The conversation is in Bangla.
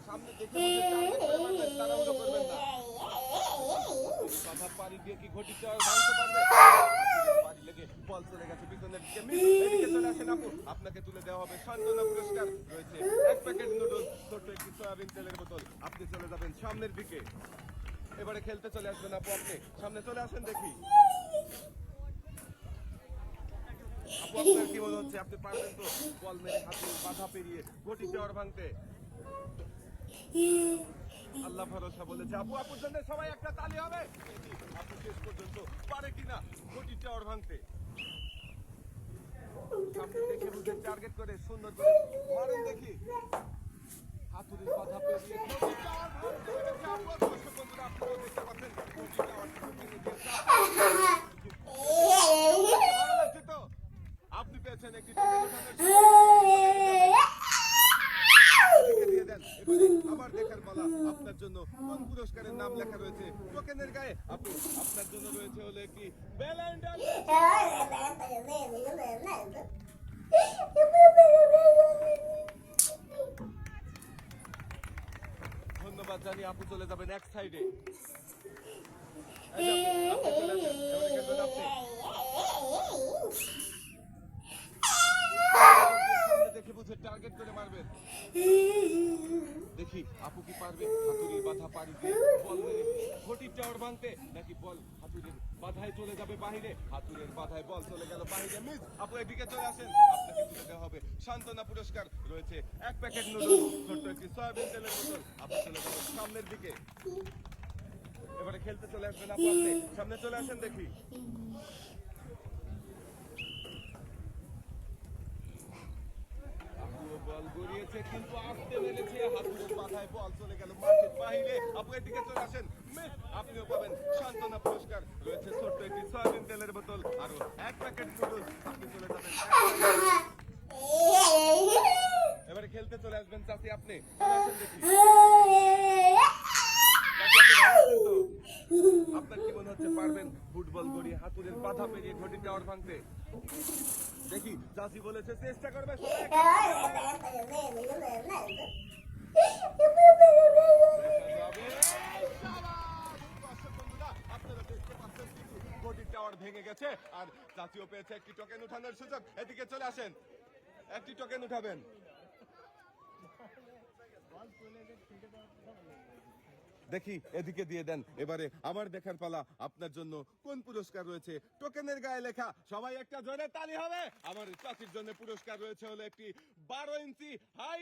সামনে দেখে বুঝে টার্গেট করে মারবেন, তাড়াহুড়ো করবেন না। বাধা পাড়ি দিয়ে কি ঘটি চাওয়ার ভাঙতে পারবে? পাড়ি লেগে বল চলে গেছে পিছনের দিকে, মিস। এদিকে চলে আসেন আপু, আপনাকে তুলে দেওয়া হবে সান্ত্বনা পুরস্কার। রয়েছে এক প্যাকেট নুডলস, ছোট্ট একটি সয়াবিন তেলের বোতল। আপনি চলে যাবেন সামনের দিকে। এবারে খেলতে চলে আসবেন আপু, আপনি সামনে চলে আসেন দেখি। আপু আপনার কি মনে হচ্ছে, আপনি পারবেন তো বল মেরে হাতে বাধা পেরিয়ে ঘটি টাওয়ার ভাঙতে? আল্লাহ ভরসা বলেছে আপু, আপুর জন্য সবাই একটা তালি হবে। আপু শেষ পর্যন্ত পারে কিনা ঘটি টাওয়ার ভাঙতে? সামনে দেখে বুঝে টার্গেট করে সুন্দর করে মারেন দেখি। হাতুড়ির বাধা পেরিয়ে ঘটি টাওয়ার ভাঙতে পেরেছে আপু। দর্শক বন্ধুরা, আপনারাও দেখতে পাচ্ছেন ঘটি টাওয়ার ভেঙে দিয়েছে আপু। ভালো লাগছে তো? আপনি পেয়েছেন একটি দিয়ে দেন। এবারে আবার দেখার পালা, আপনার জন্য কোন পুরস্কারের নাম লেখা রয়েছে টোকেনের গায়ে। আপু আপনার জন্য রয়েছে হলো একটি ব্যালেন্ডার। ধন্যবাদ জানিয়ে আপু চলে যাবেন এক সাইডে। দেখে বুঝে টার্গেট করে মারবেন দেখি আপু কি পারবে হাতুড়ির বাধা পাড়ি দিয়ে বল মেরে ঘটির টাওয়ার ভাঙতে, নাকি বল হাতুড়ির বাধায় চলে যাবে বাহিরে। হাতুড়ির বাধায় বল চলে গেল বাহিরে, মিস। আপু এদিকে চলে আসেন, আপনাকে তুলে দেওয়া হবে সান্ত্বনা পুরস্কার। রয়েছে এক প্যাকেট নুডলস, ছোট্ট একটি সয়াবিন তেলের বোতল। আপনি চলে যাবেন সামনের দিকে। এবারে খেলতে চলে আসবেন আপু, আপনি সামনে চলে আসেন দেখি। বল গড়িয়েছে কিন্তু আসতে মেরেছে, হাতুড়ির বাধায় বল চলে গেল মাঠের বাইরে। আপু এদিকে চলে আসেন, মিস। আপনিও পাবেন সান্ত্বনা পুরস্কার। রয়েছে ছোট্ট একটি সয়াবিন তেলের বোতল, আরো এক প্যাকেট নুডলস। আপনি চলে যাবেন এবারে খেলতে চলে আসবেন চাচি, আপনি চলে আসেন দেখি। আপনার কি মনে হচ্ছে, পারবেন ফুটবল গড়িয়ে হাতুড়ির বাধা পেরিয়ে ঘটি টাওয়ার ভাঙতে? দেখি চাচি বলেছে চেষ্টা করবে সবাই। আপনারা দেখতে পাচ্ছেন ঘটির টাওয়ার ভেঙে গেছে, আর চাচিও পেয়েছে একটি টোকেন উঠানোর সুযোগ। এদিকে চলে আসেন, একটি টোকেন উঠাবেন। দেখি এদিকে দিয়ে দেন। এবারে আবার দেখার পালা, আপনার জন্য কোন পুরস্কার রয়েছে টোকেনের গায়ে লেখা। সবাই একটা জোরে তালি হবে। আমার চাচির জন্য পুরস্কার রয়েছে হলো একটি 12 ইঞ্চি হাই